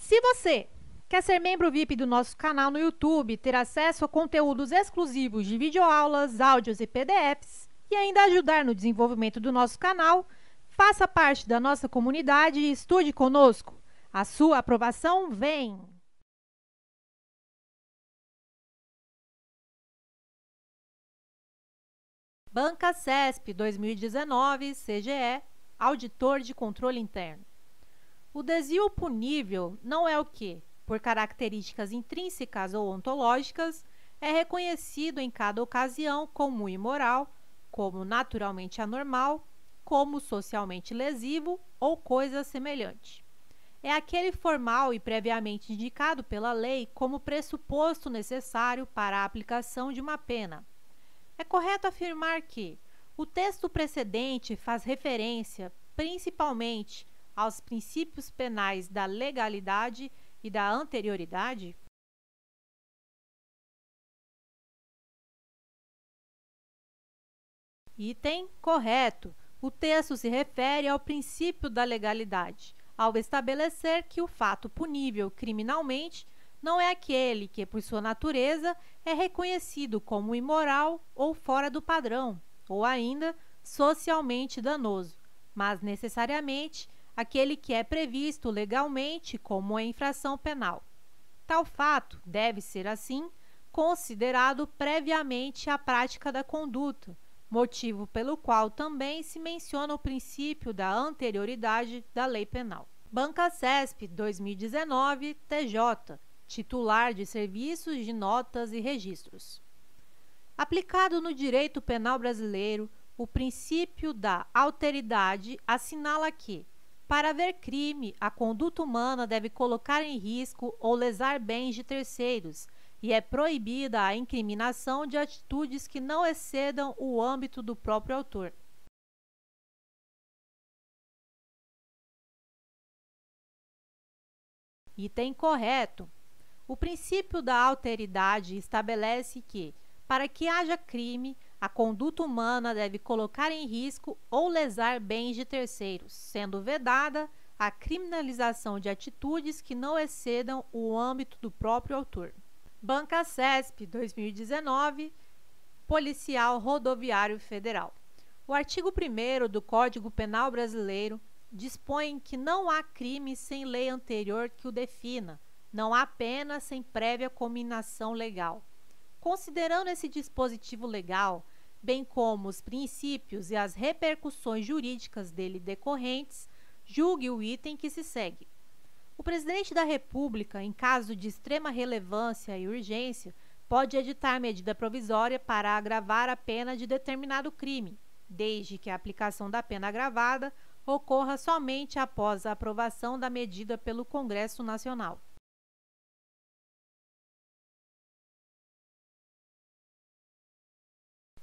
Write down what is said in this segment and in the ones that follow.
Se você quer ser membro VIP do nosso canal no YouTube, ter acesso a conteúdos exclusivos de videoaulas, áudios e PDFs e ainda ajudar no desenvolvimento do nosso canal, faça parte da nossa comunidade e estude conosco. A sua aprovação vem! Banca CESP 2019, CGE, Auditor de Controle Interno. O desvio punível não é o que, por características intrínsecas ou ontológicas, é reconhecido em cada ocasião como imoral, como naturalmente anormal, como socialmente lesivo ou coisa semelhante. É aquele formal e previamente indicado pela lei como pressuposto necessário para a aplicação de uma pena. É correto afirmar que o texto precedente faz referência, principalmente, aos princípios penais da legalidade e da anterioridade? Item correto. O texto se refere ao princípio da legalidade, ao estabelecer que o fato punível criminalmente não é aquele que, por sua natureza, é reconhecido como imoral ou fora do padrão, ou ainda socialmente danoso, mas necessariamente aquele que é previsto legalmente como uma infração penal. Tal fato deve ser, assim, considerado previamente a prática da conduta, motivo pelo qual também se menciona o princípio da anterioridade da lei penal. Banca CESP 2019, TJ, titular de serviços de notas e registros. Aplicado no direito penal brasileiro, o princípio da alteridade assinala que, para haver crime, a conduta humana deve colocar em risco ou lesar bens de terceiros, e é proibida a incriminação de atitudes que não excedam o âmbito do próprio autor. Item correto. O princípio da alteridade estabelece que, para que haja crime, a conduta humana deve colocar em risco ou lesar bens de terceiros, sendo vedada a criminalização de atitudes que não excedam o âmbito do próprio autor. Banca CESP 2019, Policial Rodoviário Federal. O artigo 1º do Código Penal Brasileiro dispõe que não há crime sem lei anterior que o defina, não há pena sem prévia cominação legal. Considerando esse dispositivo legal, bem como os princípios e as repercussões jurídicas dele decorrentes, julgue o item que se segue. O Presidente da República, em caso de extrema relevância e urgência, pode editar medida provisória para agravar a pena de determinado crime, desde que a aplicação da pena agravada ocorra somente após a aprovação da medida pelo Congresso Nacional.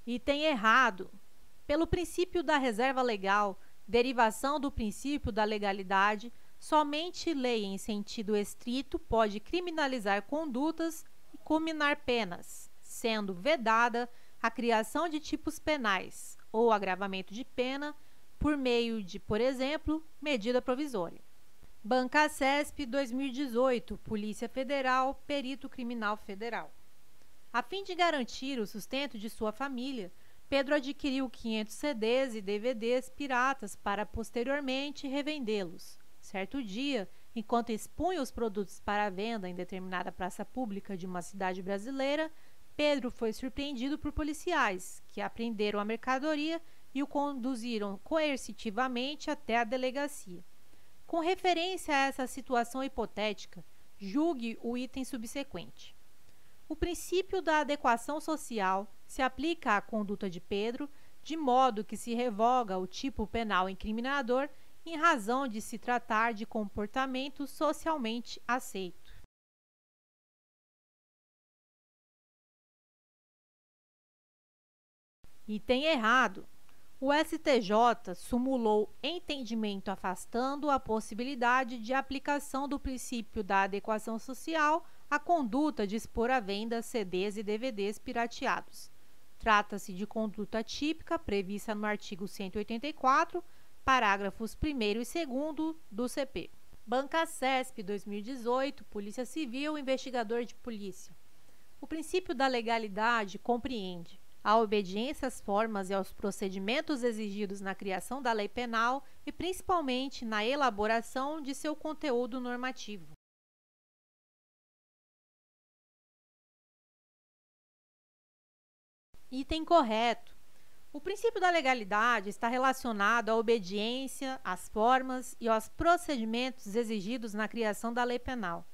Item errado. Pelo princípio da reserva legal, derivação do princípio da legalidade, somente lei em sentido estrito pode criminalizar condutas e cominar penas, sendo vedada a criação de tipos penais ou agravamento de pena por meio de, por exemplo, medida provisória. Banca CESP 2018, Polícia Federal, Perito Criminal Federal. A fim de garantir o sustento de sua família, Pedro adquiriu 500 CDs e DVDs piratas para posteriormente revendê-los. Certo dia, enquanto expunha os produtos para venda em determinada praça pública de uma cidade brasileira, Pedro foi surpreendido por policiais, que apreenderam a mercadoria e o conduziram coercitivamente até a delegacia. Com referência a essa situação hipotética, julgue o item subsequente. O princípio da adequação social se aplica à conduta de Pedro, de modo que se revoga o tipo penal incriminador em razão de se tratar de comportamento socialmente aceito. Item errado. O STJ sumulou entendimento afastando a possibilidade de aplicação do princípio da adequação social à conduta de expor à venda CDs e DVDs pirateados. Trata-se de conduta típica prevista no artigo 184, parágrafos 1º e 2º do CP. Banca CESP 2018, Polícia Civil, investigador de polícia. O princípio da legalidade compreende a obediência às formas e aos procedimentos exigidos na criação da lei penal e principalmente na elaboração de seu conteúdo normativo. Item correto. O princípio da legalidade está relacionado à obediência, às formas e aos procedimentos exigidos na criação da lei penal.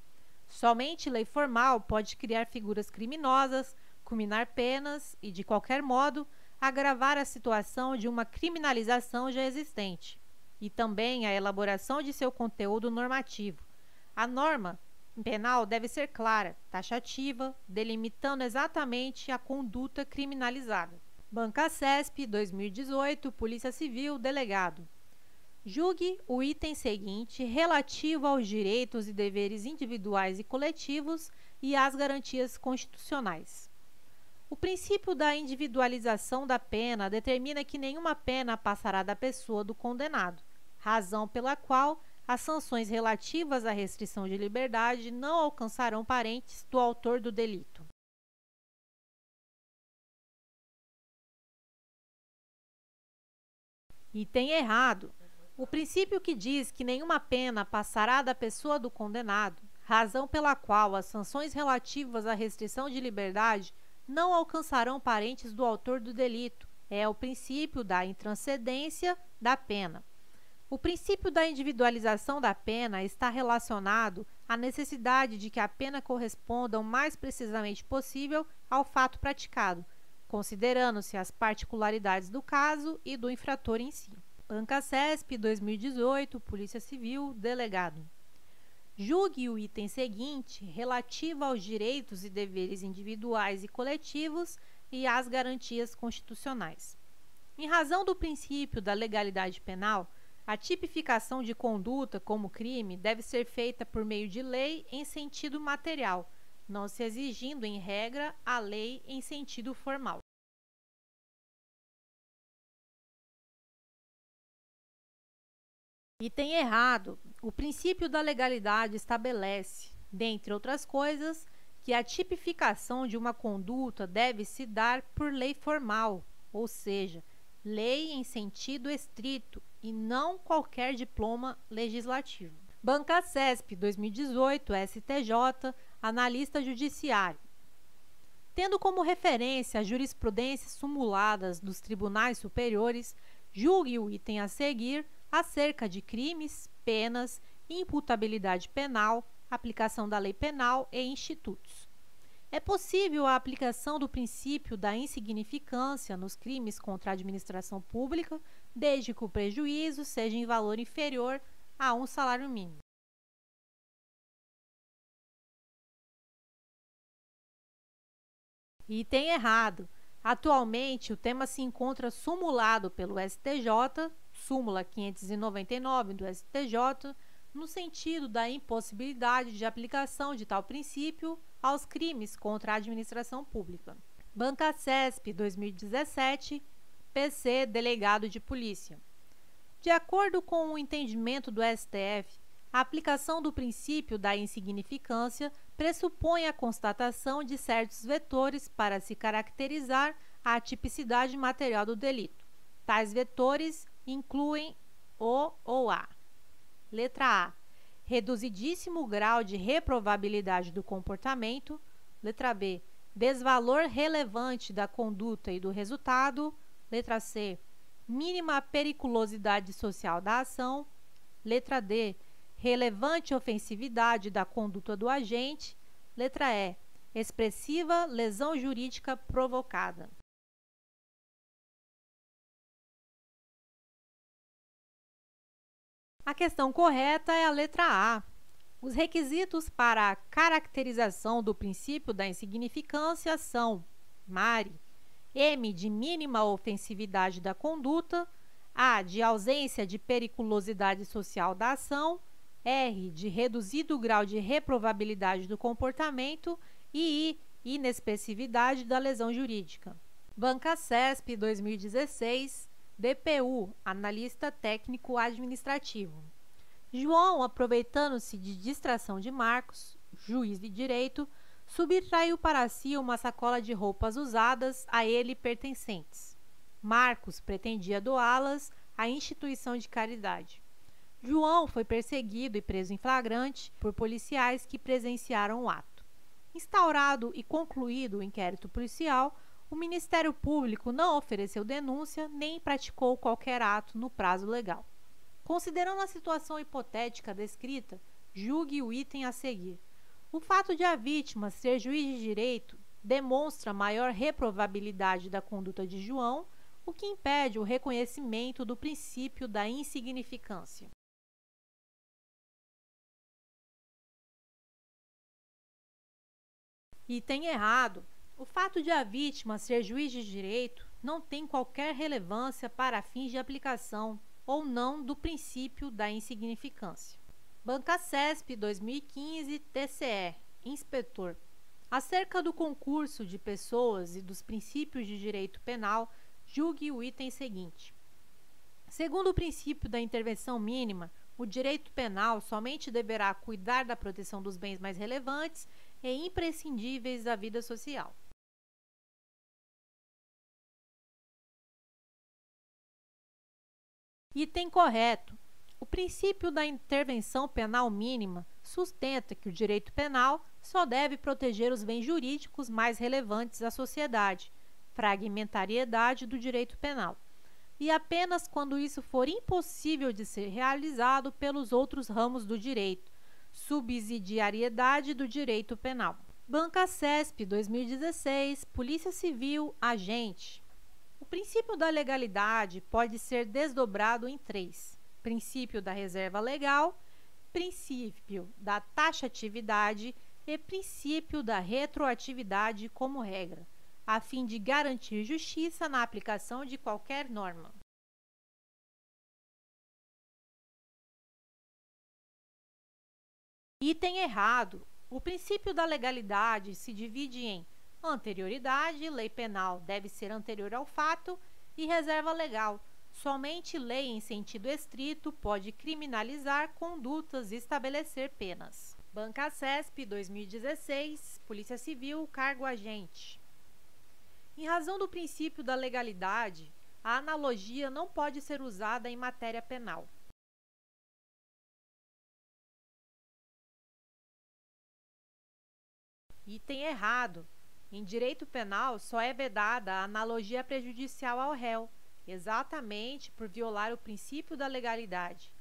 Somente lei formal pode criar figuras criminosas, culminar penas e, de qualquer modo, agravar a situação de uma criminalização já existente, e também a elaboração de seu conteúdo normativo. A norma penal deve ser clara, taxativa, delimitando exatamente a conduta criminalizada. Banca CESP 2018, Polícia Civil, delegado. Julgue o item seguinte relativo aos direitos e deveres individuais e coletivos e às garantias constitucionais. O princípio da individualização da pena determina que nenhuma pena passará da pessoa do condenado, razão pela qual as sanções relativas à restrição de liberdade não alcançarão parentes do autor do delito. Item errado. O princípio que diz que nenhuma pena passará da pessoa do condenado, razão pela qual as sanções relativas à restrição de liberdade não alcançarão parentes do autor do delito, é o princípio da intranscendência da pena. O princípio da individualização da pena está relacionado à necessidade de que a pena corresponda o mais precisamente possível ao fato praticado, considerando-se as particularidades do caso e do infrator em si. Banca CESP 2018, Polícia Civil, delegado. Julgue o item seguinte relativo aos direitos e deveres individuais e coletivos e às garantias constitucionais. Em razão do princípio da legalidade penal, a tipificação de conduta como crime deve ser feita por meio de lei em sentido material, não se exigindo, em regra, a lei em sentido formal. Item errado. O princípio da legalidade estabelece, dentre outras coisas, que a tipificação de uma conduta deve se dar por lei formal, ou seja, lei em sentido estrito e não qualquer diploma legislativo. Banca CESP 2018, STJ, analista judiciário. Tendo como referência as jurisprudências sumuladas dos tribunais superiores, julgue o item a seguir acerca de crimes, penas, imputabilidade penal, aplicação da lei penal e institutos. É possível a aplicação do princípio da insignificância nos crimes contra a administração pública, desde que o prejuízo seja em valor inferior a um salário mínimo. Item errado. Atualmente, o tema se encontra sumulado pelo STJ, súmula 599 do STJ, no sentido da impossibilidade de aplicação de tal princípio aos crimes contra a administração pública. Banca CESP 2017, PC, delegado de polícia. De acordo com o entendimento do STF, a aplicação do princípio da insignificância pressupõe a constatação de certos vetores para se caracterizar a tipicidade material do delito. Tais vetores incluem o ou a. Letra A. Reduzidíssimo grau de reprovabilidade do comportamento. Letra B. Desvalor relevante da conduta e do resultado. Letra C. Mínima periculosidade social da ação. Letra D. Relevante ofensividade da conduta do agente. Letra E. Expressiva lesão jurídica provocada. A questão correta é a letra A. Os requisitos para a caracterização do princípio da insignificância são Mari, M de mínima ofensividade da conduta, A de ausência de periculosidade social da ação, R de reduzido grau de reprovabilidade do comportamento e I, inexpressividade da lesão jurídica. Banca CESP 2016, DPU, analista técnico administrativo. João, aproveitando-se de distração de Marcos, juiz de direito, subtraiu para si uma sacola de roupas usadas a ele pertencentes. Marcos pretendia doá-las à instituição de caridade. João foi perseguido e preso em flagrante por policiais que presenciaram o ato. Instaurado e concluído o inquérito policial, o Ministério Público não ofereceu denúncia nem praticou qualquer ato no prazo legal. Considerando a situação hipotética descrita, julgue o item a seguir. O fato de a vítima ser juiz de direito demonstra maior reprovabilidade da conduta de João, o que impede o reconhecimento do princípio da insignificância. Item errado. O fato de a vítima ser juiz de direito não tem qualquer relevância para fins de aplicação ou não do princípio da insignificância. Banca CESP 2015, TCE, Inspetor. Acerca do concurso de pessoas e dos princípios de direito penal, julgue o item seguinte. Segundo o princípio da intervenção mínima, o direito penal somente deverá cuidar da proteção dos bens mais relevantes e imprescindíveis da vida social. Item correto. O princípio da intervenção penal mínima sustenta que o direito penal só deve proteger os bens jurídicos mais relevantes à sociedade, fragmentariedade do direito penal, e apenas quando isso for impossível de ser realizado pelos outros ramos do direito, subsidiariedade do direito penal. Banca CESP 2016, Polícia Civil, Agente. O princípio da legalidade pode ser desdobrado em três: princípio da reserva legal, princípio da taxatividade e princípio da retroatividade como regra, a fim de garantir justiça na aplicação de qualquer norma. Item errado. O princípio da legalidade se divide em anterioridade, lei penal deve ser anterior ao fato, e reserva legal. Somente lei em sentido estrito pode criminalizar condutas e estabelecer penas. Banca CESP 2016, Polícia Civil, cargo agente. Em razão do princípio da legalidade, a analogia não pode ser usada em matéria penal. Item errado. Em direito penal, só é vedada a analogia prejudicial ao réu, exatamente por violar o princípio da legalidade.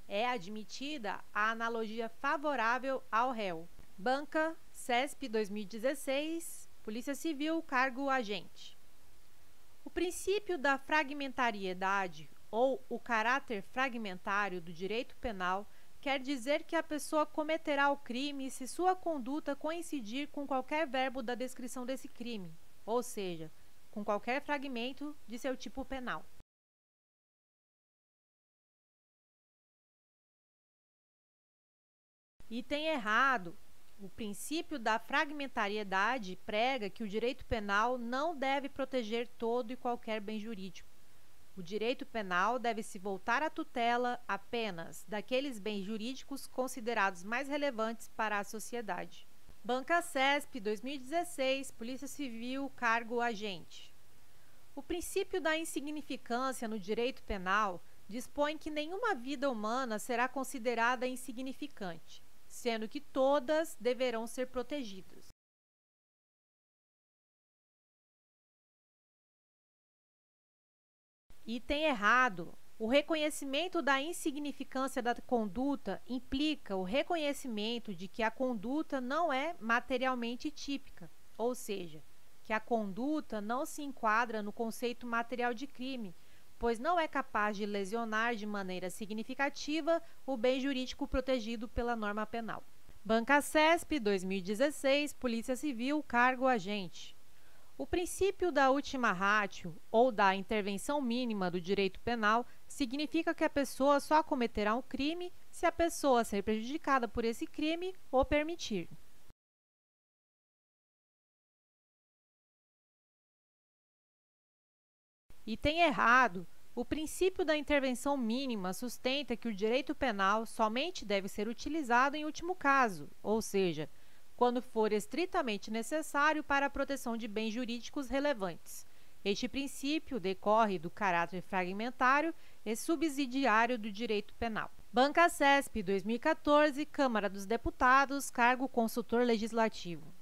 É admitida a analogia favorável ao réu. Banca CESP 2016, Polícia Civil, cargo agente. O princípio da fragmentariedade ou o caráter fragmentário do direito penal quer dizer que a pessoa cometerá o crime se sua conduta coincidir com qualquer verbo da descrição desse crime, ou seja, com qualquer fragmento de seu tipo penal. Item errado. O princípio da fragmentariedade prega que o direito penal não deve proteger todo e qualquer bem jurídico. O direito penal deve se voltar à tutela apenas daqueles bens jurídicos considerados mais relevantes para a sociedade. Banca CESP 2016, Polícia Civil, cargo agente. O princípio da insignificância no direito penal dispõe que nenhuma vida humana será considerada insignificante, sendo que todas deverão ser protegidas. Item errado. O reconhecimento da insignificância da conduta implica o reconhecimento de que a conduta não é materialmente típica, ou seja, que a conduta não se enquadra no conceito material de crime, pois não é capaz de lesionar de maneira significativa o bem jurídico protegido pela norma penal. Banca CESP 2016, Polícia Civil, cargo agente. O princípio da ultima ratio, ou da intervenção mínima do direito penal, significa que a pessoa só cometerá um crime se a pessoa ser prejudicada por esse crime o permitir. Item errado. O princípio da intervenção mínima sustenta que o direito penal somente deve ser utilizado em último caso, ou seja, quando for estritamente necessário para a proteção de bens jurídicos relevantes. Este princípio decorre do caráter fragmentário e subsidiário do direito penal. Banca CESP 2014, Câmara dos Deputados, cargo consultor legislativo.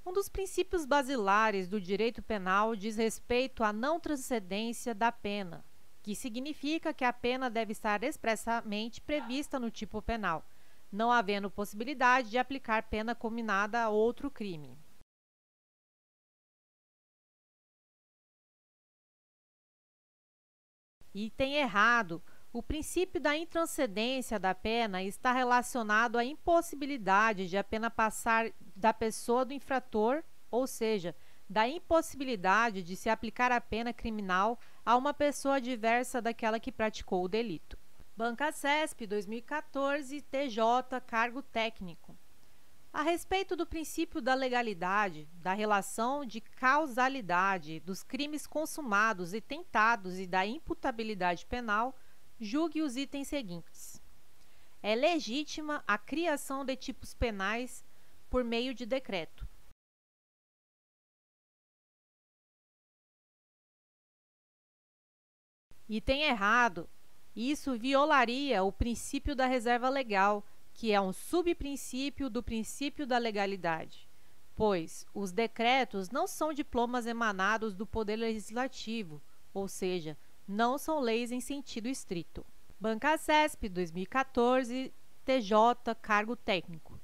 Um dos princípios basilares do direito penal diz respeito à não transcendência da pena, que significa que a pena deve estar expressamente prevista no tipo penal, não havendo possibilidade de aplicar pena combinada a outro crime. Item errado. O princípio da intranscendência da pena está relacionado à impossibilidade de a pena passar da pessoa do infrator, ou seja, da impossibilidade de se aplicar a pena criminal a uma pessoa diversa daquela que praticou o delito. Banca CESP 2014, TJ, cargo técnico. A respeito do princípio da legalidade, da relação de causalidade dos crimes consumados e tentados e da imputabilidade penal, julgue os itens seguintes. É legítima a criação de tipos penais por meio de decreto. Item errado. Isso violaria o princípio da reserva legal, que é um subprincípio do princípio da legalidade, pois os decretos não são diplomas emanados do Poder Legislativo, ou seja, não são leis em sentido estrito. Banca CESP 2014, TJ, cargo técnico.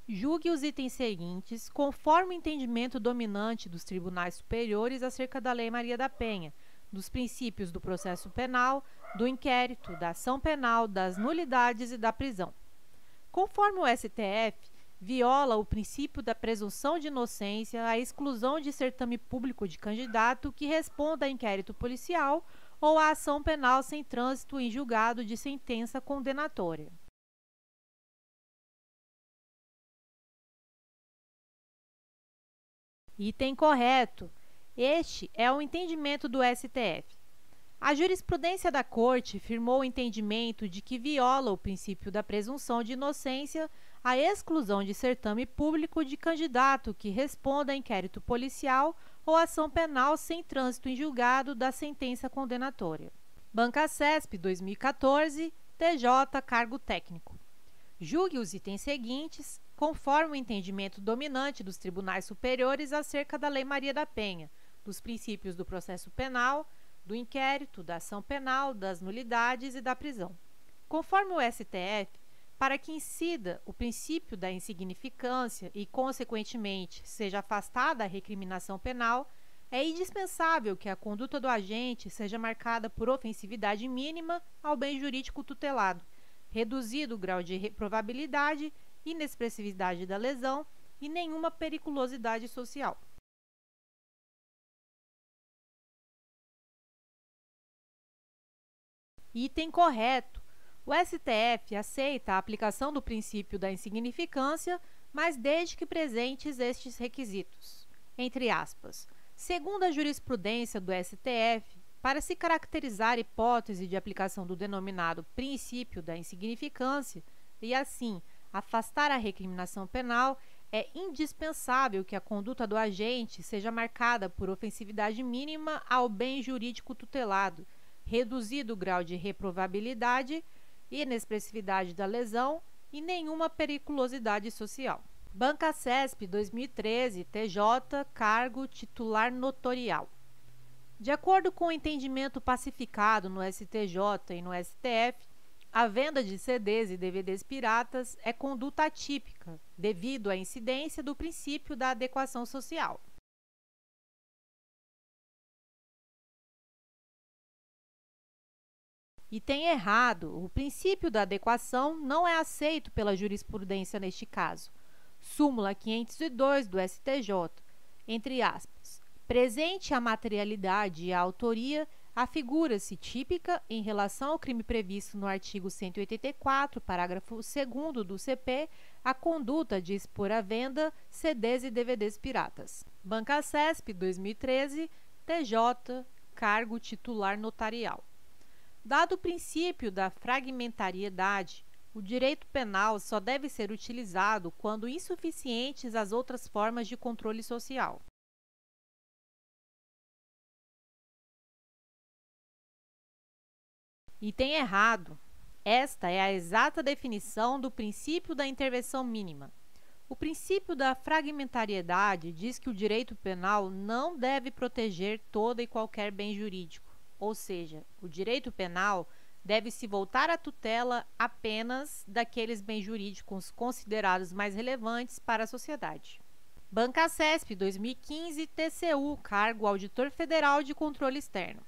Julgue os itens seguintes conforme o entendimento dominante dos tribunais superiores acerca da Lei Maria da Penha, dos princípios do processo penal, do inquérito, da ação penal, das nulidades e da prisão. Conforme o STF, viola o princípio da presunção de inocência a exclusão de certame público de candidato que responda a inquérito policial ou a ação penal sem trânsito em julgado de sentença condenatória. Item correto. Este é o entendimento do STF. A jurisprudência da Corte firmou o entendimento de que viola o princípio da presunção de inocência a exclusão de certame público de candidato que responda a inquérito policial ou ação penal sem trânsito em julgado da sentença condenatória. Banca CESP 2014, TJ, cargo técnico. Julgue os itens seguintes conforme o entendimento dominante dos tribunais superiores acerca da Lei Maria da Penha, dos princípios do processo penal, do inquérito, da ação penal, das nulidades e da prisão. Conforme o STF, para que incida o princípio da insignificância e, consequentemente, seja afastada a recriminação penal, é indispensável que a conduta do agente seja marcada por ofensividade mínima ao bem jurídico tutelado, reduzido o grau de reprovabilidade, inexpressividade da lesão e nenhuma periculosidade social. Item correto. O STF aceita a aplicação do princípio da insignificância, mas desde que presentes estes requisitos. Entre aspas, segundo a jurisprudência do STF, para se caracterizar a hipótese de aplicação do denominado princípio da insignificância e, assim, afastar a recriminação penal, é indispensável que a conduta do agente seja marcada por ofensividade mínima ao bem jurídico tutelado, reduzido o grau de reprovabilidade, inexpressividade da lesão e nenhuma periculosidade social. Banca CESP 2013, TJ, cargo titular notorial. De acordo com o entendimento pacificado no STJ e no STF, a venda de CDs e DVDs piratas é conduta atípica, devido à incidência do princípio da adequação social. Item errado. O princípio da adequação não é aceito pela jurisprudência neste caso. Súmula 502 do STJ, entre aspas. Presente a materialidade e a autoria, afigura-se típica, em relação ao crime previsto no artigo 184, parágrafo 2º do CP, a conduta de expor à venda CDs e DVDs piratas. Banca CESP 2013, TJ, cargo titular notarial. Dado o princípio da fragmentariedade, o direito penal só deve ser utilizado quando insuficientes as outras formas de controle social. Item errado. Esta é a exata definição do princípio da intervenção mínima. O princípio da fragmentariedade diz que o direito penal não deve proteger todo e qualquer bem jurídico, ou seja, o direito penal deve se voltar à tutela apenas daqueles bens jurídicos considerados mais relevantes para a sociedade. Banca CESP 2015, TCU, cargo Auditor Federal de Controle Externo.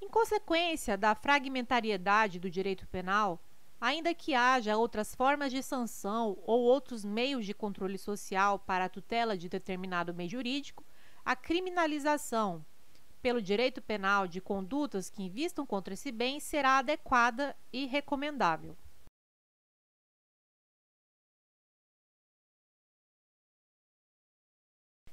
Em consequência da fragmentariedade do direito penal, ainda que haja outras formas de sanção ou outros meios de controle social para a tutela de determinado bem jurídico, a criminalização pelo direito penal de condutas que invistam contra esse bem será adequada e recomendável.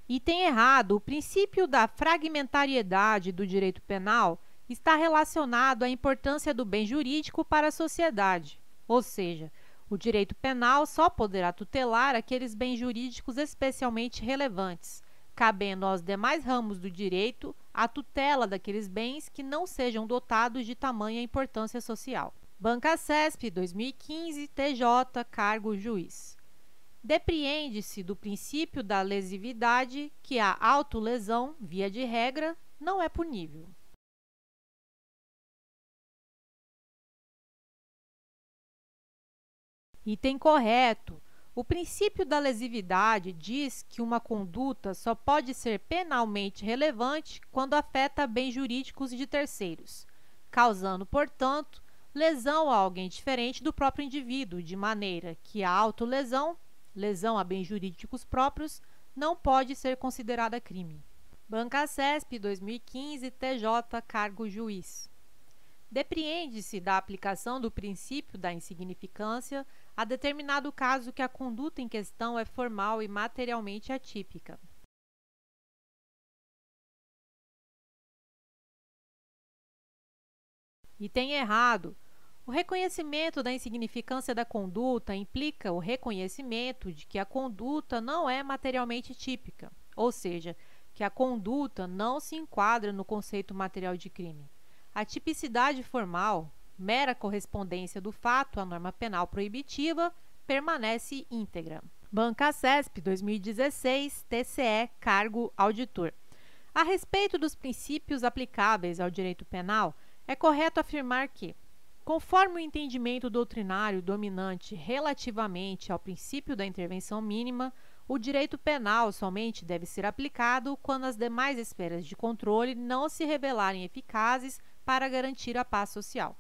Item errado. O princípio da fragmentariedade do direito penal está relacionado à importância do bem jurídico para a sociedade, ou seja, o direito penal só poderá tutelar aqueles bens jurídicos especialmente relevantes, cabendo aos demais ramos do direito a tutela daqueles bens que não sejam dotados de tamanha importância social. Banca CESP 2015, TJ, cargo juiz. Depreende-se do princípio da lesividade que a autolesão, via de regra, não é punível. Item correto. O princípio da lesividade diz que uma conduta só pode ser penalmente relevante quando afeta bens jurídicos de terceiros, causando, portanto, lesão a alguém diferente do próprio indivíduo, de maneira que a autolesão, lesão a bens jurídicos próprios, não pode ser considerada crime. Banca CESP 2015, TJ, cargo juiz. Depreende-se da aplicação do princípio da insignificância a determinado caso que a conduta em questão é formal e materialmente atípica. Item errado. O reconhecimento da insignificância da conduta implica o reconhecimento de que a conduta não é materialmente típica, ou seja, que a conduta não se enquadra no conceito material de crime. A tipicidade formal, mera correspondência do fato à norma penal proibitiva, permanece íntegra. Banca CESP 2016, TCE, cargo auditor. A respeito dos princípios aplicáveis ao direito penal, é correto afirmar que, conforme o entendimento doutrinário dominante relativamente ao princípio da intervenção mínima, o direito penal somente deve ser aplicado quando as demais esferas de controle não se revelarem eficazes para garantir a paz social.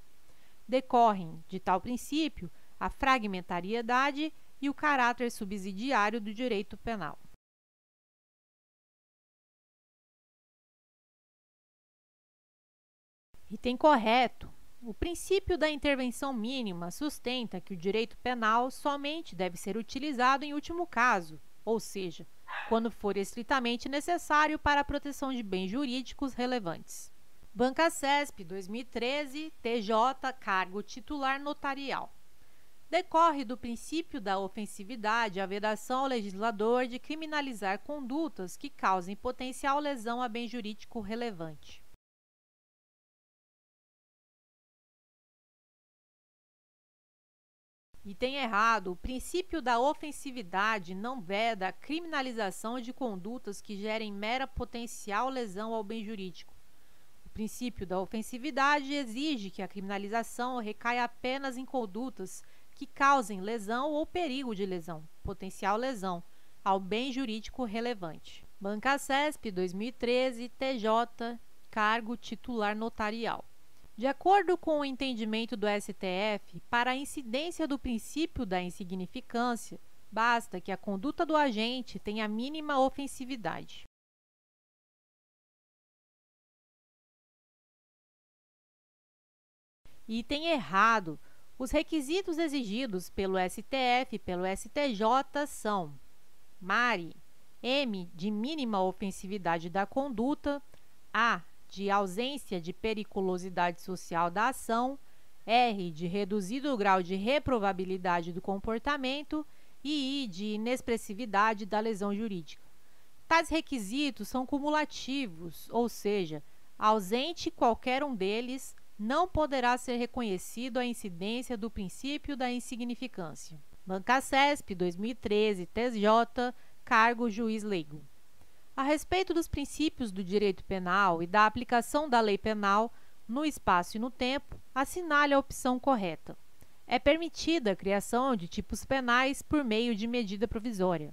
Decorrem de tal princípio a fragmentariedade e o caráter subsidiário do direito penal. Item correto. O princípio da intervenção mínima sustenta que o direito penal somente deve ser utilizado em último caso, ou seja, quando for estritamente necessário para a proteção de bens jurídicos relevantes. Banca CESP 2013, TJ, cargo titular notarial. Decorre do princípio da ofensividade a vedação ao legislador de criminalizar condutas que causem potencial lesão a bem jurídico relevante. Item errado. O princípio da ofensividade não veda a criminalização de condutas que gerem mera potencial lesão ao bem jurídico. O princípio da ofensividade exige que a criminalização recaia apenas em condutas que causem lesão ou perigo de lesão, potencial lesão, ao bem jurídico relevante. Banca CESP 2013, TJ, cargo titular notarial. De acordo com o entendimento do STF, para a incidência do princípio da insignificância, basta que a conduta do agente tenha a mínima ofensividade. Item errado. Os requisitos exigidos pelo STF e pelo STJ são: mari, m, de mínima ofensividade da conduta, a, de ausência de periculosidade social da ação, R, de reduzido grau de reprovabilidade do comportamento e I, de inexpressividade da lesão jurídica. Tais requisitos são cumulativos, ou seja, ausente qualquer um deles, não poderá ser reconhecido a incidência do princípio da insignificância. Bancasesp, 2013, TJ, cargo juiz leigo. A respeito dos princípios do direito penal e da aplicação da lei penal no espaço e no tempo, assinale a opção correta. É permitida a criação de tipos penais por meio de medida provisória.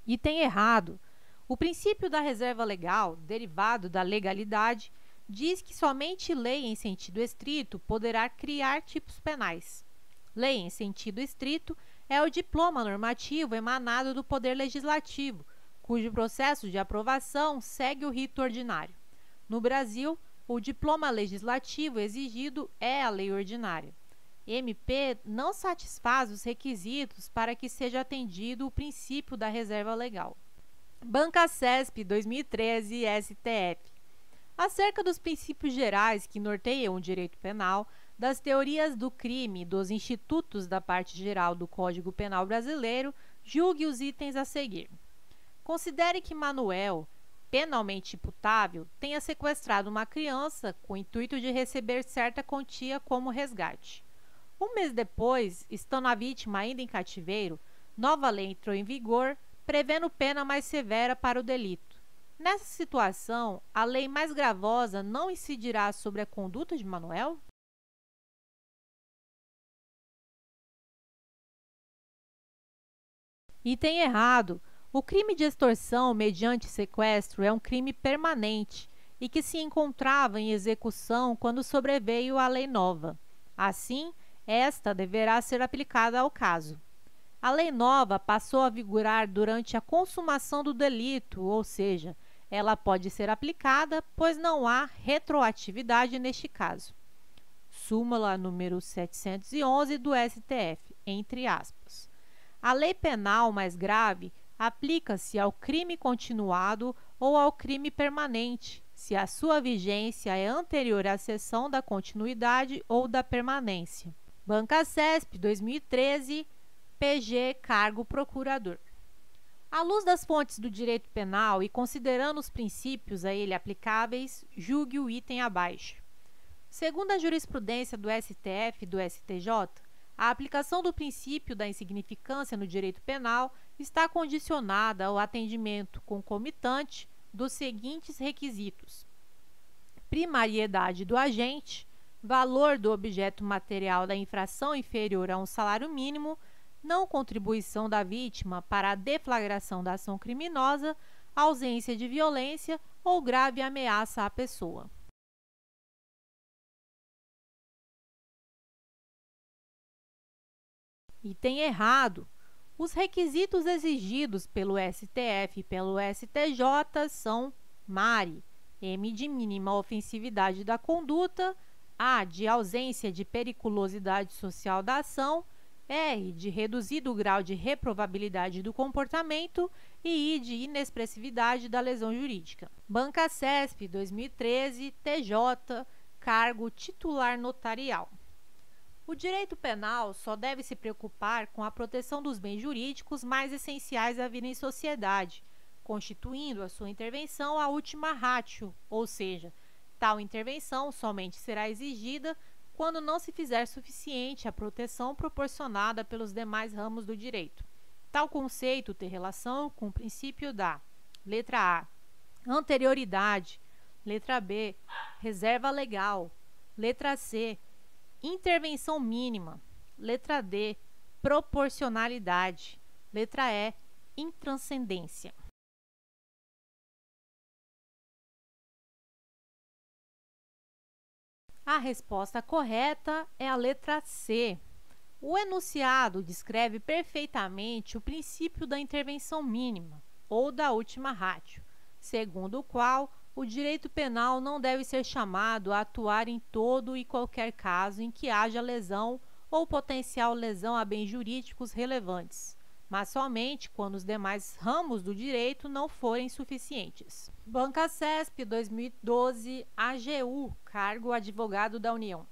Item errado. O princípio da reserva legal, derivado da legalidade, diz que somente lei em sentido estrito poderá criar tipos penais. Lei em sentido estrito é o diploma normativo emanado do Poder Legislativo, cujo processo de aprovação segue o rito ordinário. No Brasil, o diploma legislativo exigido é a lei ordinária. MP não satisfaz os requisitos para que seja atendido o princípio da reserva legal. Bancasesp, 2013, STF. Acerca dos princípios gerais que norteiam o direito penal, das teorias do crime e dos institutos da parte geral do Código Penal brasileiro, julgue os itens a seguir. Considere que Manuel, penalmente imputável, tenha sequestrado uma criança com o intuito de receber certa quantia como resgate. Um mês depois, estando a vítima ainda em cativeiro, nova lei entrou em vigor, prevendo pena mais severa para o delito. Nessa situação, a lei mais gravosa não incidirá sobre a conduta de Manuel? Item errado. O crime de extorsão mediante sequestro é um crime permanente e que se encontrava em execução quando sobreveio a lei nova. Assim, esta deverá ser aplicada ao caso. A lei nova passou a vigorar durante a consumação do delito, ou seja, ela pode ser aplicada, pois não há retroatividade neste caso. Súmula número 711 do STF, entre aspas. A lei penal mais grave aplica-se ao crime continuado ou ao crime permanente, se a sua vigência é anterior à cessão da continuidade ou da permanência. Bancasesp, 2013, PG, cargo procurador. À luz das fontes do direito penal e considerando os princípios a ele aplicáveis, julgue o item abaixo. Segundo a jurisprudência do STF e do STJ, a aplicação do princípio da insignificância no direito penal está condicionada ao atendimento concomitante dos seguintes requisitos: primariedade do agente, valor do objeto material da infração inferior a um salário mínimo, não contribuição da vítima para a deflagração da ação criminosa, ausência de violência ou grave ameaça à pessoa. Item errado. Os requisitos exigidos pelo STF e pelo STJ são mari, M de mínima ofensividade da conduta, A de ausência de periculosidade social da ação, R de reduzido grau de reprovabilidade do comportamento e I de inexpressividade da lesão jurídica. Bancasesp, 2013, TJ, cargo titular notarial. O direito penal só deve se preocupar com a proteção dos bens jurídicos mais essenciais à vida em sociedade, constituindo a sua intervenção a ultima ratio, ou seja, tal intervenção somente será exigida quando não se fizer suficiente a proteção proporcionada pelos demais ramos do direito. Tal conceito tem relação com o princípio da letra A, anterioridade, letra B, reserva legal, letra C, intervenção mínima, letra D, proporcionalidade, letra E, intranscendência. A resposta correta é a letra C. O enunciado descreve perfeitamente o princípio da intervenção mínima, ou da ultima ratio, segundo o qual o direito penal não deve ser chamado a atuar em todo e qualquer caso em que haja lesão ou potencial lesão a bens jurídicos relevantes. mas somente quando os demais ramos do direito não forem suficientes. Bancasesp 2012, AGU, cargo advogado da União.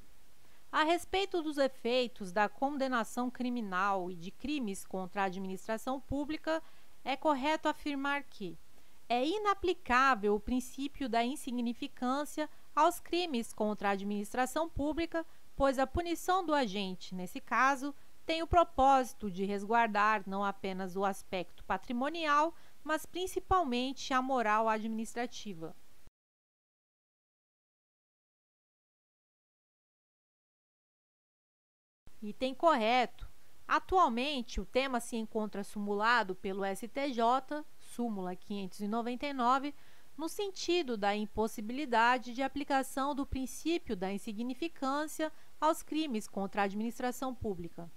A respeito dos efeitos da condenação criminal e de crimes contra a administração pública, é correto afirmar que é inaplicável o princípio da insignificância aos crimes contra a administração pública, pois a punição do agente, nesse caso, tem o propósito de resguardar não apenas o aspecto patrimonial, mas principalmente a moral administrativa. Item correto. Atualmente, o tema se encontra sumulado pelo STJ, súmula 599, no sentido da impossibilidade de aplicação do princípio da insignificância aos crimes contra a administração pública.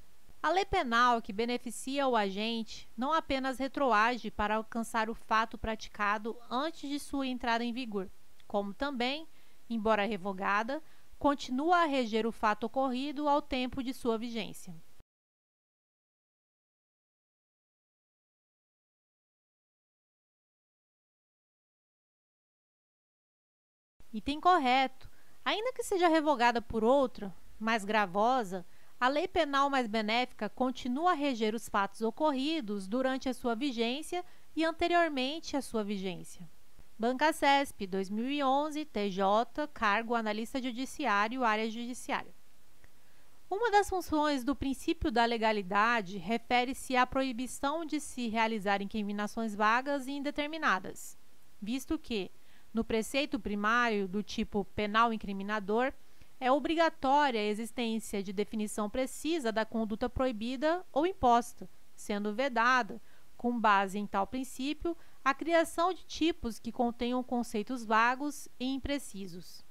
A lei penal que beneficia o agente não apenas retroage para alcançar o fato praticado antes de sua entrada em vigor, como também, embora revogada, continua a reger o fato ocorrido ao tempo de sua vigência. Item correto. Ainda que seja revogada por outra, mais gravosa, a lei penal mais benéfica continua a reger os fatos ocorridos durante a sua vigência e anteriormente à sua vigência. Bancasesp 2011, TJ, cargo analista judiciário, área judiciária. Uma das funções do princípio da legalidade refere-se à proibição de se realizar incriminações vagas e indeterminadas, visto que, no preceito primário do tipo penal incriminador, é obrigatória a existência de definição precisa da conduta proibida ou imposta, sendo vedada, com base em tal princípio, a criação de tipos que contenham conceitos vagos e imprecisos.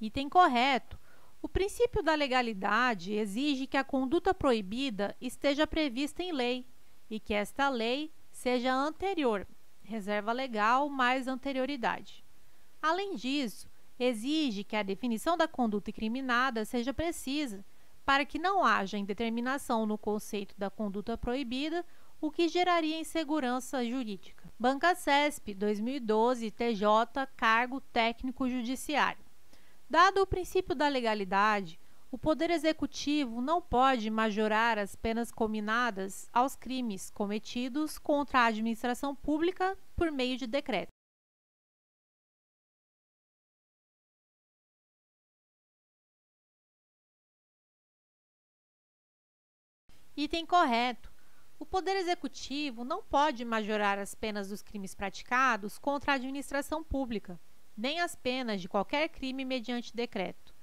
Item correto. O princípio da legalidade exige que a conduta proibida esteja prevista em lei e que esta lei seja anterior, reserva legal mais anterioridade. Além disso, exige que a definição da conduta incriminada seja precisa, para que não haja indeterminação no conceito da conduta proibida, o que geraria insegurança jurídica. Bancasesp 2012, TJ, cargo técnico judiciário. Dado o princípio da legalidade, o Poder Executivo não pode majorar as penas cominadas aos crimes cometidos contra a administração pública por meio de decreto. Item correto. O Poder Executivo não pode majorar as penas dos crimes praticados contra a administração pública, nem as penas de qualquer crime mediante decreto.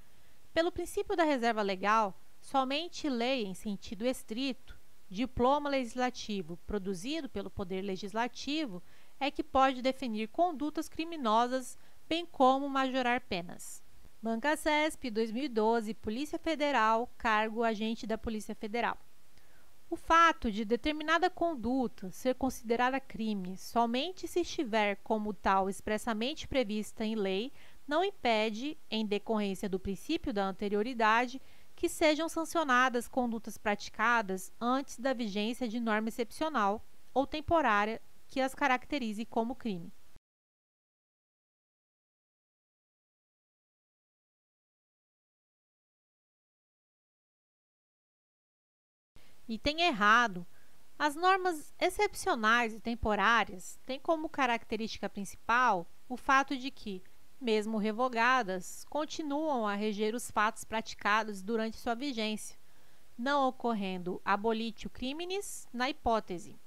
Pelo princípio da reserva legal, somente lei em sentido estrito, diploma legislativo produzido pelo Poder Legislativo, é que pode definir condutas criminosas, bem como majorar penas. Bancasesp 2012, Polícia Federal, cargo agente da Polícia Federal. O fato de determinada conduta ser considerada crime somente se estiver como tal expressamente prevista em lei, não impede, em decorrência do princípio da anterioridade, que sejam sancionadas condutas praticadas antes da vigência de norma excepcional ou temporária que as caracterize como crime. Item errado. As normas excepcionais e temporárias têm como característica principal o fato de que, mesmo revogadas, continuam a reger os fatos praticados durante sua vigência, não ocorrendo abolitio criminis na hipótese.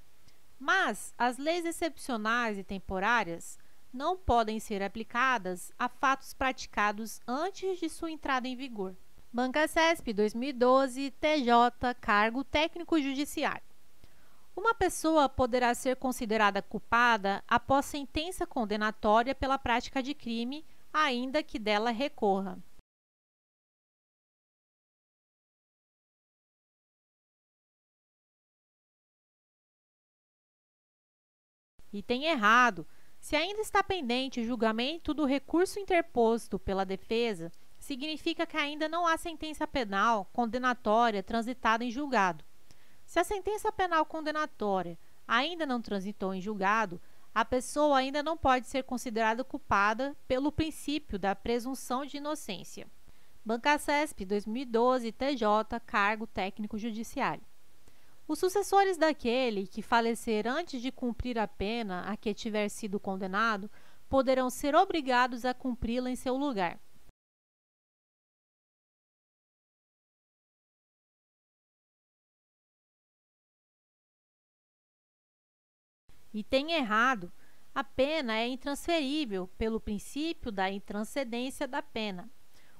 Mas as leis excepcionais e temporárias não podem ser aplicadas a fatos praticados antes de sua entrada em vigor. Bancasesp 2012, TJ, cargo técnico judiciário. Uma pessoa poderá ser considerada culpada após sentença condenatória pela prática de crime, ainda que dela recorra. Item errado. Se ainda está pendente o julgamento do recurso interposto pela defesa, significa que ainda não há sentença penal condenatória transitada em julgado. Se a sentença penal condenatória ainda não transitou em julgado, a pessoa ainda não pode ser considerada culpada pelo princípio da presunção de inocência. Bancacesp 2012, TJ, cargo técnico judiciário. Os sucessores daquele que falecer antes de cumprir a pena a que tiver sido condenado poderão ser obrigados a cumpri-la em seu lugar. Item errado. A pena é intransferível pelo princípio da intranscendência da pena.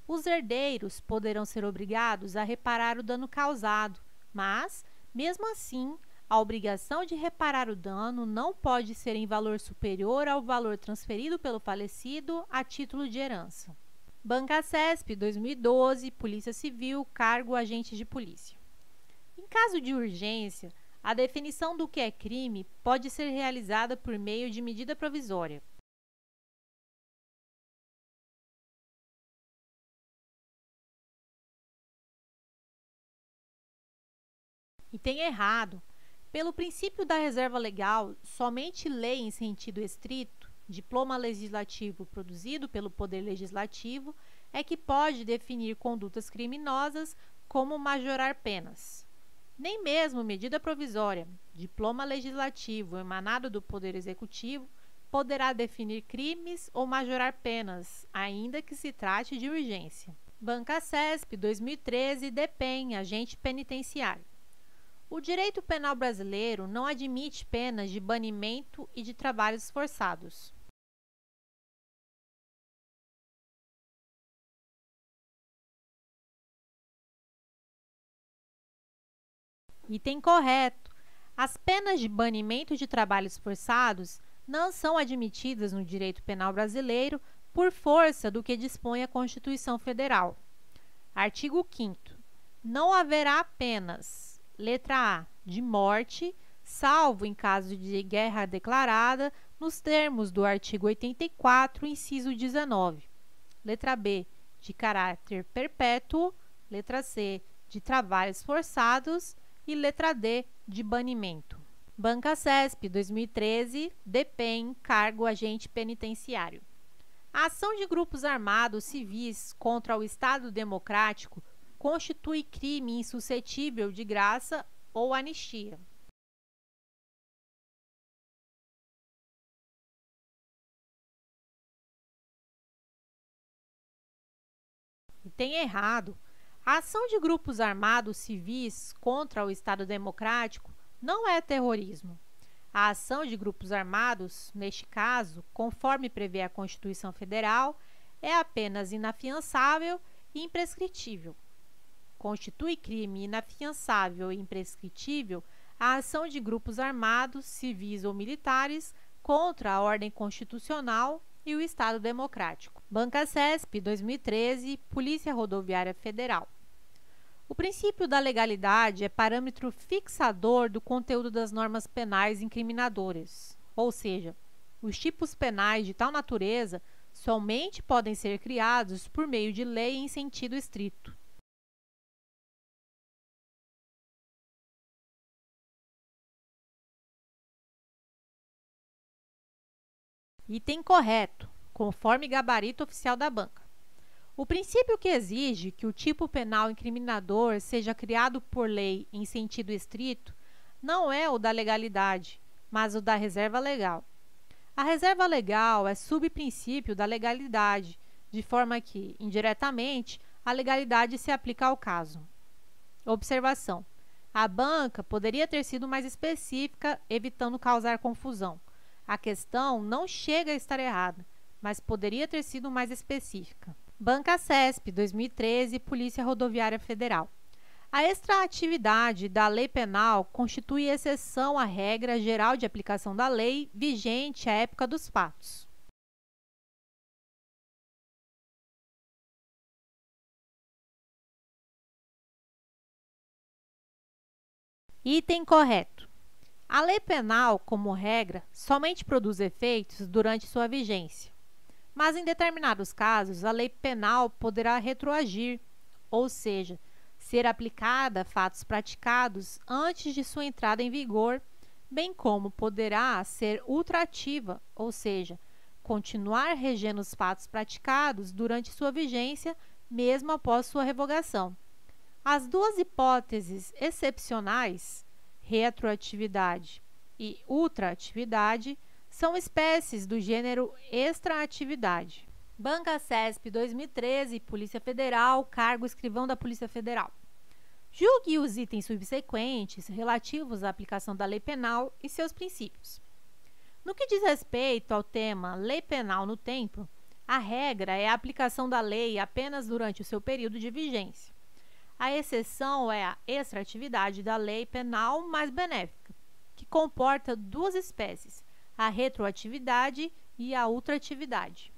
Os herdeiros poderão ser obrigados a reparar o dano causado, mas, mesmo assim, a obrigação de reparar o dano não pode ser em valor superior ao valor transferido pelo falecido a título de herança. Bancacesp 2012, Polícia Civil, cargo agente de polícia. Em caso de urgência, a definição do que é crime pode ser realizada por meio de medida provisória. Item errado. Pelo princípio da reserva legal, somente lei em sentido estrito, diploma legislativo produzido pelo Poder Legislativo, é que pode definir condutas criminosas como majorar penas. Nem mesmo medida provisória, diploma legislativo emanado do Poder Executivo, poderá definir crimes ou majorar penas, ainda que se trate de urgência. Bancacesp 2013, DPEM, agente penitenciário. O direito penal brasileiro não admite penas de banimento e de trabalhos forçados. Item correto. As penas de banimento de trabalhos forçados não são admitidas no direito penal brasileiro por força do que dispõe a Constituição Federal. Artigo 5º. Não haverá penas: letra A, de morte, salvo em caso de guerra declarada, nos termos do artigo 84, inciso 19. Letra B, de caráter perpétuo. Letra C, de trabalhos forçados. E letra D, de banimento. Bancacesp 2013, DPEM, cargo agente penitenciário. A ação de grupos armados civis contra o Estado Democrático constitui crime insuscetível de graça ou anistia. Item errado. A ação de grupos armados civis contra o Estado Democrático não é terrorismo. A ação de grupos armados, neste caso, conforme prevê a Constituição Federal, é apenas inafiançável e imprescritível. Constitui crime inafiançável e imprescritível a ação de grupos armados, civis ou militares contra a ordem constitucional e o Estado Democrático. Bancacesp 2013, Polícia Rodoviária Federal. O princípio da legalidade é parâmetro fixador do conteúdo das normas penais incriminadoras, ou seja, os tipos penais de tal natureza somente podem ser criados por meio de lei em sentido estrito. Item correto, conforme gabarito oficial da banca. O princípio que exige que o tipo penal incriminador seja criado por lei em sentido estrito não é o da legalidade, mas o da reserva legal. A reserva legal é subprincípio da legalidade, de forma que, indiretamente, a legalidade se aplica ao caso. Observação: a banca poderia ter sido mais específica, evitando causar confusão. A questão não chega a estar errada, mas poderia ter sido mais específica. Bancacesp 2013, Polícia Rodoviária Federal. A extraatividade da lei penal constitui exceção à regra geral de aplicação da lei vigente à época dos fatos. Item correto. A lei penal, como regra, somente produz efeitos durante sua vigência, mas em determinados casos a lei penal poderá retroagir, ou seja, ser aplicada a fatos praticados antes de sua entrada em vigor, bem como poderá ser ultrativa, ou seja, continuar regendo os fatos praticados durante sua vigência, mesmo após sua revogação. As duas hipóteses excepcionais, retroatividade e ultraatividade, são espécies do gênero extraatividade. Banca-CESP 2013, Polícia Federal, cargo escrivão da Polícia Federal. Julgue os itens subsequentes relativos à aplicação da lei penal e seus princípios. No que diz respeito ao tema lei penal no tempo, a regra é a aplicação da lei apenas durante o seu período de vigência. A exceção é a extratividade da lei penal mais benéfica, que comporta duas espécies, a retroatividade e a ultratividade.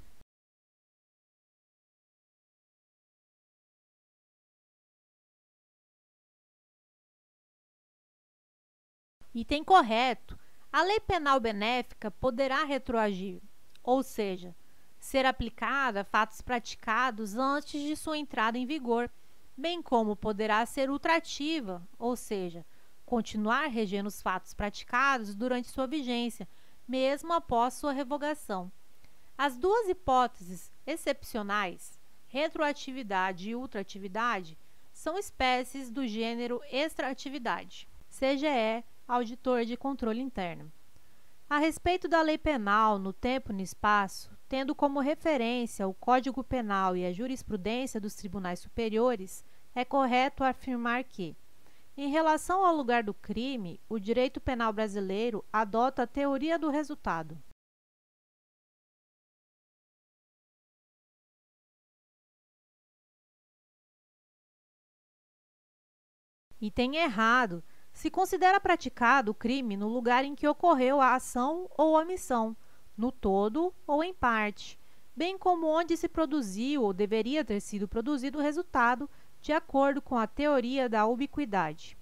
Item correto. A lei penal benéfica poderá retroagir, ou seja, ser aplicada a fatos praticados antes de sua entrada em vigor, bem como poderá ser ultrativa, ou seja, continuar regendo os fatos praticados durante sua vigência, mesmo após sua revogação. As duas hipóteses excepcionais, retroatividade e ultratividade, são espécies do gênero extraatividade. CGE, Auditor de Controle Interno. A respeito da lei penal no tempo e no espaço, tendo como referência o Código Penal e a jurisprudência dos tribunais superiores, é correto afirmar que, em relação ao lugar do crime, o direito penal brasileiro adota a teoria do resultado. Item errado. Se considera praticado o crime no lugar em que ocorreu a ação ou omissão, no todo ou em parte, bem como onde se produziu ou deveria ter sido produzido o resultado, de acordo com a teoria da ubiquidade.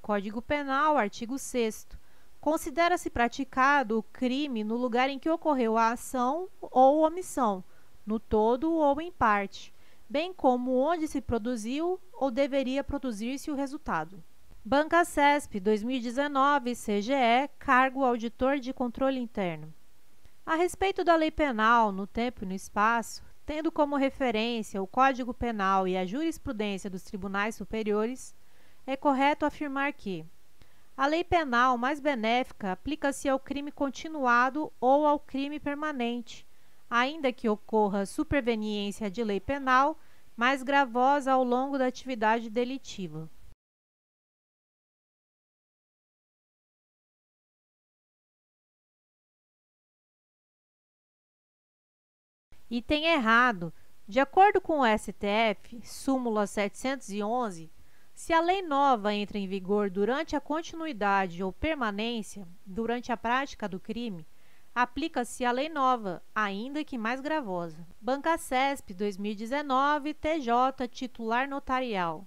Código Penal, artigo 6º. Considera-se praticado o crime no lugar em que ocorreu a ação ou omissão, no todo ou em parte, bem como onde se produziu ou deveria produzir-se o resultado. Banca-CESP 2019, CGE, cargo Auditor de Controle Interno. A respeito da lei penal no tempo e no espaço, tendo como referência o Código Penal e a jurisprudência dos tribunais superiores, é correto afirmar que a lei penal mais benéfica aplica-se ao crime continuado ou ao crime permanente, ainda que ocorra superveniência de lei penal mais gravosa ao longo da atividade delitiva. Item errado. De acordo com o STF, súmula 711, se a lei nova entra em vigor durante a continuidade ou permanência, durante a prática do crime, aplica-se a lei nova, ainda que mais gravosa. Banca-CESP 2019, TJ, titular notarial.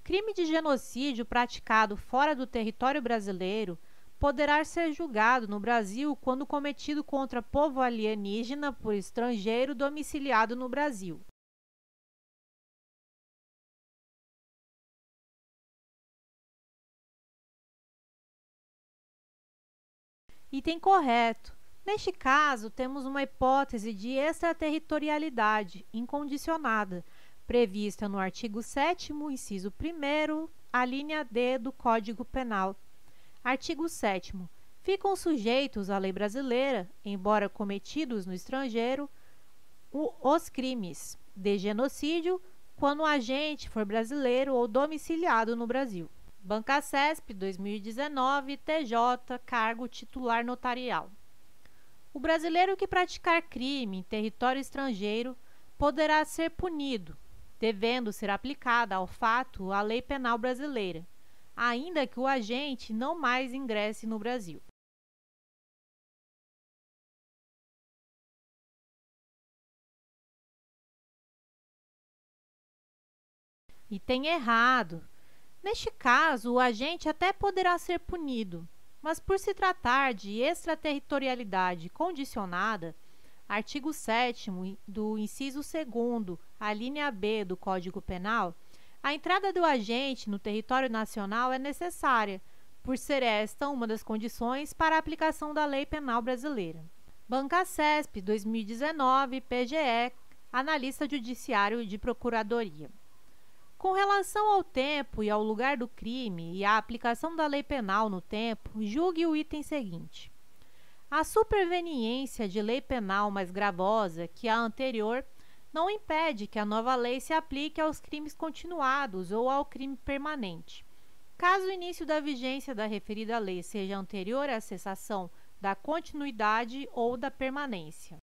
Crime de genocídio praticado fora do território brasileiro poderá ser julgado no Brasil quando cometido contra povo alienígena por estrangeiro domiciliado no Brasil. Item correto. Neste caso, temos uma hipótese de extraterritorialidade incondicionada, prevista no artigo 7º, inciso 1º, a linha D do Código Penal. Artigo 7º. Ficam sujeitos à lei brasileira, embora cometidos no estrangeiro, os crimes de genocídio quando o agente for brasileiro ou domiciliado no Brasil. Banca-CESP 2019, TJ, cargo titular notarial. O brasileiro que praticar crime em território estrangeiro poderá ser punido, devendo ser aplicada ao fato a lei penal brasileira, ainda que o agente não mais ingresse no Brasil. Item errado. Neste caso, o agente até poderá ser punido, Mas por se tratar de extraterritorialidade condicionada, artigo 7º do inciso 2º, a linha B do Código Penal, a entrada do agente no território nacional é necessária, por ser esta uma das condições para a aplicação da lei penal brasileira. Bancacesp 2019, PGE, analista judiciário de procuradoria. Com relação ao tempo e ao lugar do crime e à aplicação da lei penal no tempo, julgue o item seguinte. A superveniência de lei penal mais gravosa que a anterior não impede que a nova lei se aplique aos crimes continuados ou ao crime permanente. Caso o início da vigência da referida lei seja anterior à cessação da continuidade ou da permanência.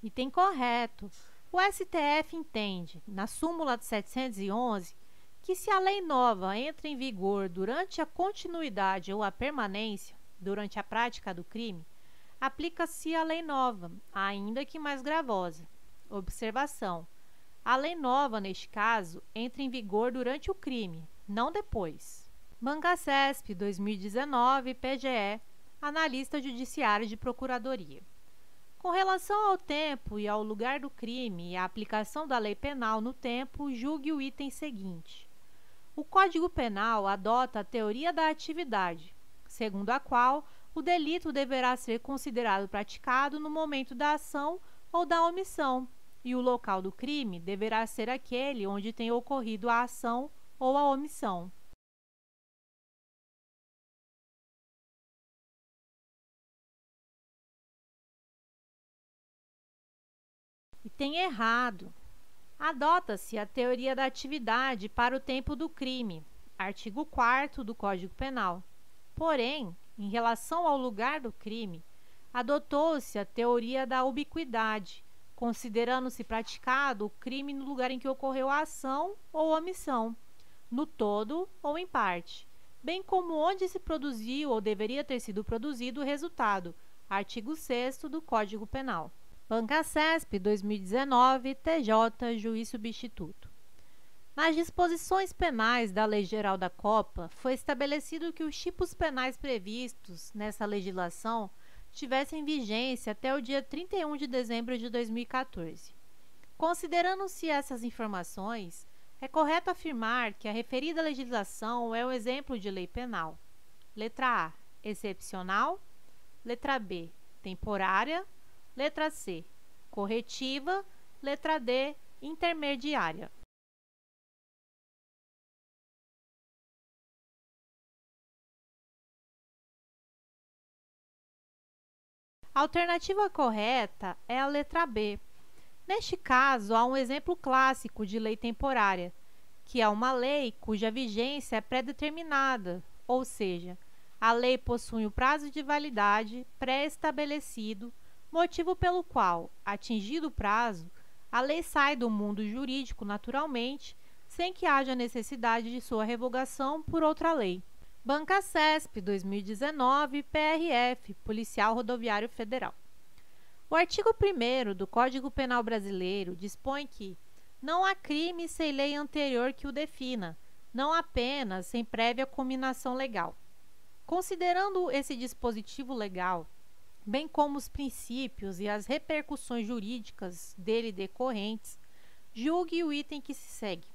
Item correto. O STF entende, na súmula 711, que se a lei nova entra em vigor durante a continuidade ou a permanência, durante a prática do crime, aplica-se a lei nova, ainda que mais gravosa. Observação: a lei nova, neste caso, entra em vigor durante o crime, não depois. Bancacesp 2019, PGE, analista judiciário de procuradoria. Com relação ao tempo e ao lugar do crime e à aplicação da lei penal no tempo, julgue o item seguinte. O Código Penal adota a teoria da atividade, segundo a qual o delito deverá ser considerado praticado no momento da ação ou da omissão, e o local do crime deverá ser aquele onde tem ocorrido a ação ou a omissão. Item errado. Adota-se a teoria da atividade para o tempo do crime, artigo 4º do Código Penal. Porém, em relação ao lugar do crime, adotou-se a teoria da ubiquidade, considerando-se praticado o crime no lugar em que ocorreu a ação ou omissão, no todo ou em parte, bem como onde se produziu ou deveria ter sido produzido o resultado, artigo 6º do Código Penal. Bancacesp 2019, TJ, juiz substituto. Nas disposições penais da Lei Geral da Copa, foi estabelecido que os tipos penais previstos nessa legislação tivessem vigência até o dia 31 de dezembro de 2014. Considerando-se essas informações, é correto afirmar que a referida legislação é um exemplo de lei penal. Letra A, excepcional. Letra B, temporária. Letra C, corretiva. Letra D, intermediária. A alternativa correta é a letra B. Neste caso, há um exemplo clássico de lei temporária, que é uma lei cuja vigência é pré-determinada, ou seja, a lei possui um prazo de validade pré-estabelecido, motivo pelo qual, atingido o prazo, a lei sai do mundo jurídico naturalmente, sem que haja necessidade de sua revogação por outra lei. Bancacesp 2019, PRF, Policial Rodoviário Federal. O artigo 1º do Código Penal Brasileiro dispõe que não há crime sem lei anterior que o defina, não há pena sem prévia cominação legal. Considerando esse dispositivo legal, bem como os princípios e as repercussões jurídicas dele decorrentes, julgue o item que se segue.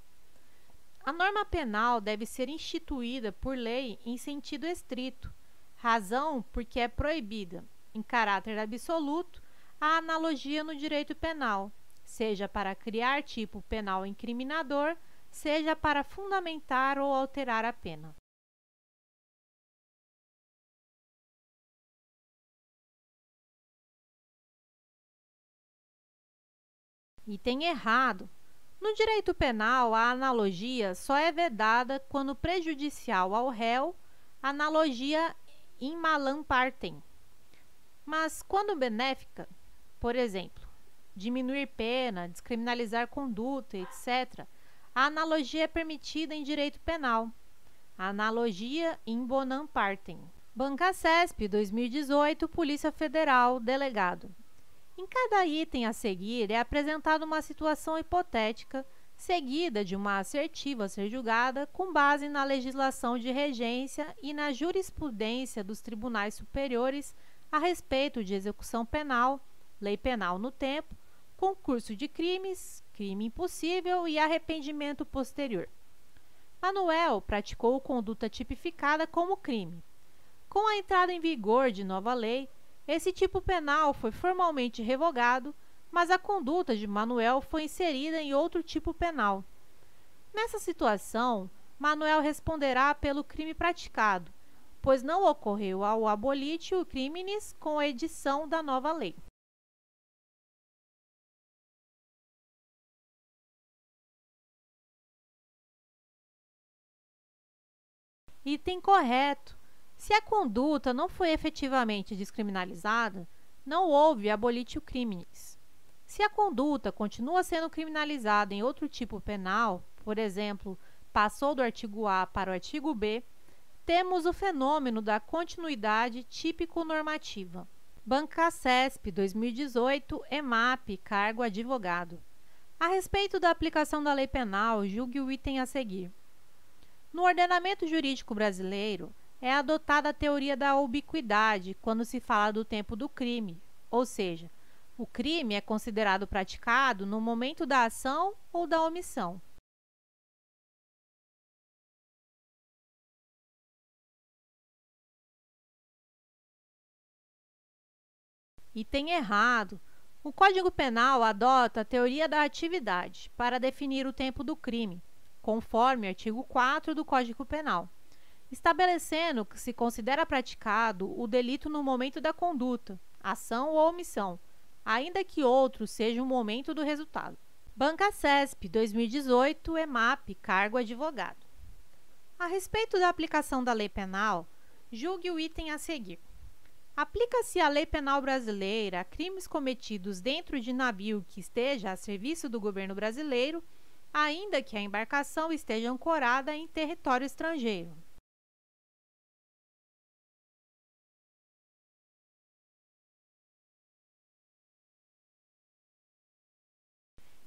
A norma penal deve ser instituída por lei em sentido estrito, razão porque é proibida, em caráter absoluto, a analogia no direito penal, seja para criar tipo penal incriminador, seja para fundamentar ou alterar a pena. Item errado. No direito penal, a analogia só é vedada quando prejudicial ao réu, analogia in malam partem. Mas quando benéfica, por exemplo, diminuir pena, descriminalizar conduta, etc., a analogia é permitida em direito penal. A analogia in bonam partem. Bancacesp 2018, Polícia Federal, delegado. Em cada item a seguir é apresentada uma situação hipotética, seguida de uma assertiva a ser julgada com base na legislação de regência e na jurisprudência dos tribunais superiores a respeito de execução penal, lei penal no tempo, concurso de crimes, crime impossível e arrependimento posterior. Manuel praticou conduta tipificada como crime. Com a entrada em vigor de nova lei, esse tipo penal foi formalmente revogado, mas a conduta de Manuel foi inserida em outro tipo penal. Nessa situação, Manuel responderá pelo crime praticado, pois não ocorreu ao abolitio criminis com a edição da nova lei. Item correto. Se a conduta não foi efetivamente descriminalizada, não houve abolitio criminis. Se a conduta continua sendo criminalizada em outro tipo penal, por exemplo, passou do artigo A para o artigo B, temos o fenômeno da continuidade típico-normativa. Bancasesp 2018, EMAP, cargo advogado. A respeito da aplicação da lei penal, julgue o item a seguir. No ordenamento jurídico brasileiro, é adotada a teoria da ubiquidade quando se fala do tempo do crime, ou seja, o crime é considerado praticado no momento da ação ou da omissão. Item errado. O Código Penal adota a teoria da atividade para definir o tempo do crime, conforme o artigo 4 do Código Penal, estabelecendo que se considera praticado o delito no momento da conduta, ação ou omissão, ainda que outro seja o momento do resultado. Bancasesp 2018, EMAP, cargo advogado. A respeito da aplicação da lei penal, julgue o item a seguir. Aplica-se a lei penal brasileira a crimes cometidos dentro de navio que esteja a serviço do governo brasileiro, ainda que a embarcação esteja ancorada em território estrangeiro.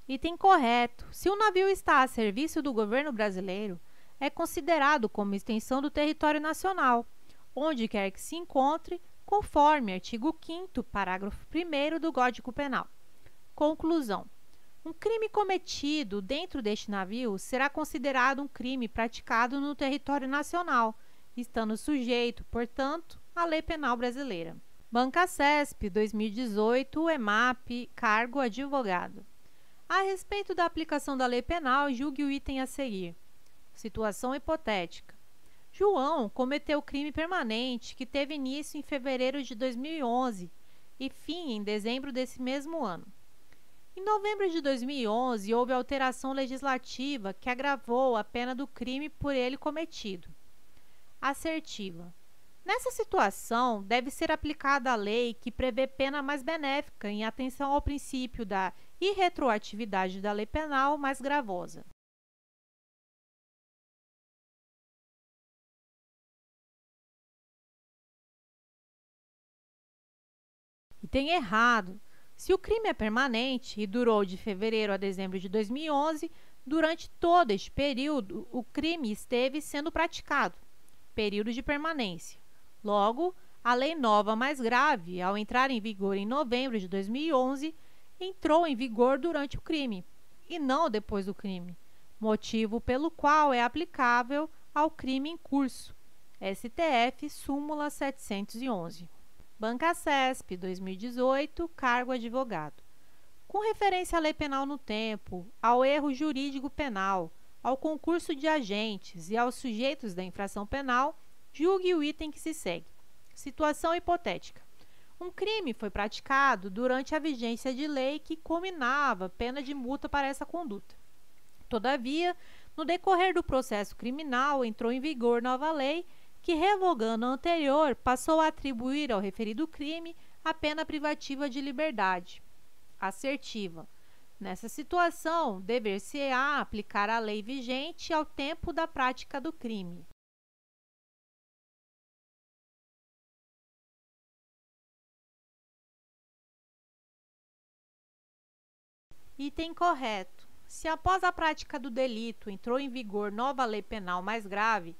Item correto. Se o navio está a serviço do governo brasileiro, é considerado como extensão do território nacional, onde quer que se encontre, conforme artigo 5º, parágrafo 1º do Código Penal. Conclusão. Um crime cometido dentro deste navio será considerado um crime praticado no território nacional, estando sujeito, portanto, à lei penal brasileira. Bancasesp 2018, EMAP, cargo advogado. A respeito da aplicação da lei penal, julgue o item a seguir. Situação hipotética. João cometeu crime permanente que teve início em fevereiro de 2011 e fim em dezembro desse mesmo ano. Em novembro de 2011, houve alteração legislativa que agravou a pena do crime por ele cometido. Assertiva. Nessa situação, deve ser aplicada a lei que prevê pena mais benéfica em atenção ao princípio da irretroatividade da lei penal mais gravosa. Item errado. Se o crime é permanente e durou de fevereiro a dezembro de 2011, durante todo este período, o crime esteve sendo praticado, período de permanência. Logo, a lei nova mais grave, ao entrar em vigor em novembro de 2011, entrou em vigor durante o crime, e não depois do crime, motivo pelo qual é aplicável ao crime em curso. STF, súmula 711. Bancasesp 2018, cargo advogado. Com referência à lei penal no tempo, ao erro jurídico penal, ao concurso de agentes e aos sujeitos da infração penal, julgue o item que se segue. Situação hipotética. Um crime foi praticado durante a vigência de lei que cominava pena de multa para essa conduta. Todavia, no decorrer do processo criminal, entrou em vigor nova lei que, revogando a anterior, passou a atribuir ao referido crime a pena privativa de liberdade. Assertiva. Nessa situação, dever-se-á aplicar a lei vigente ao tempo da prática do crime. Item correto. Se após a prática do delito entrou em vigor nova lei penal mais grave,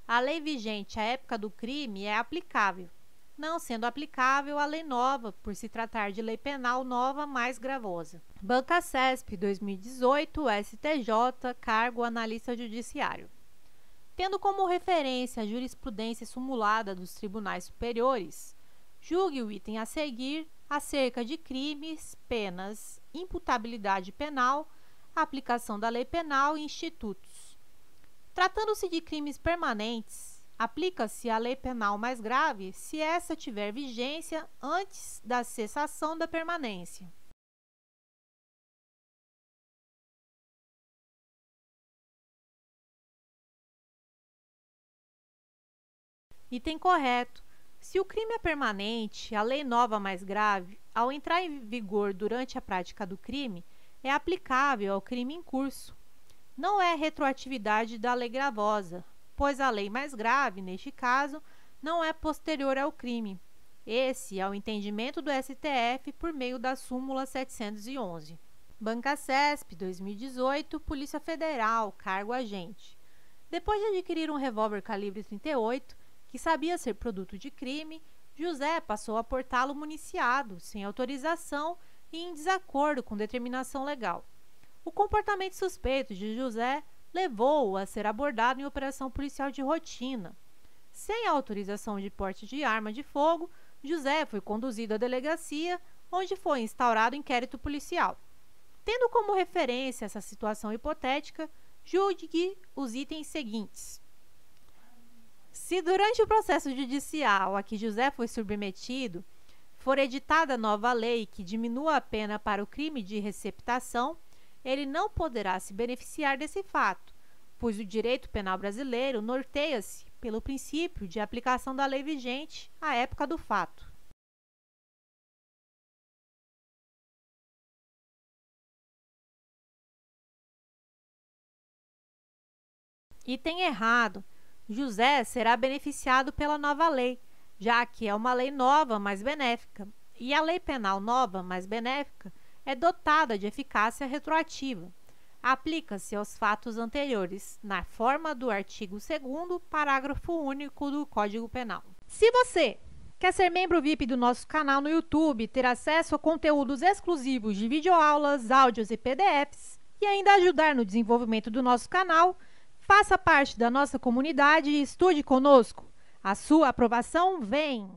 a lei vigente à época do crime é aplicável, não sendo aplicável a lei nova, por se tratar de lei penal nova mais gravosa. Banca CESP 2018, STJ, cargo analista judiciário. Tendo como referência a jurisprudência sumulada dos tribunais superiores, julgue o item a seguir acerca de crimes, penas, imputabilidade penal, aplicação da lei penal e institutos. Tratando-se de crimes permanentes, aplica-se a lei penal mais grave se essa tiver vigência antes da cessação da permanência. Item correto. Se o crime é permanente, a lei nova mais grave, ao entrar em vigor durante a prática do crime, é aplicável ao crime em curso. Não é retroatividade da lei gravosa, pois a lei mais grave, neste caso, não é posterior ao crime. Esse é o entendimento do STF por meio da súmula 711. Banca CESP 2018, Polícia Federal, cargo agente. Depois de adquirir um revólver calibre 38, que sabia ser produto de crime, José passou a portá-lo municiado, sem autorização e em desacordo com determinação legal. O comportamento suspeito de José levou-o a ser abordado em operação policial de rotina. Sem a autorização de porte de arma de fogo, José foi conduzido à delegacia, onde foi instaurado inquérito policial. Tendo como referência essa situação hipotética, julgue os itens seguintes. Se durante o processo judicial a que José foi submetido, for editada nova lei que diminua a pena para o crime de receptação, ele não poderá se beneficiar desse fato, pois o direito penal brasileiro norteia-se pelo princípio de aplicação da lei vigente à época do fato. Item errado. José será beneficiado pela nova lei, já que é uma lei nova mais benéfica, e a lei penal nova mais benéfica é dotada de eficácia retroativa. Aplica-se aos fatos anteriores, na forma do artigo 2º, parágrafo único do Código Penal. Se você quer ser membro VIP do nosso canal no YouTube, ter acesso a conteúdos exclusivos de videoaulas, áudios e PDFs, e ainda ajudar no desenvolvimento do nosso canal, faça parte da nossa comunidade e estude conosco. A sua aprovação vem!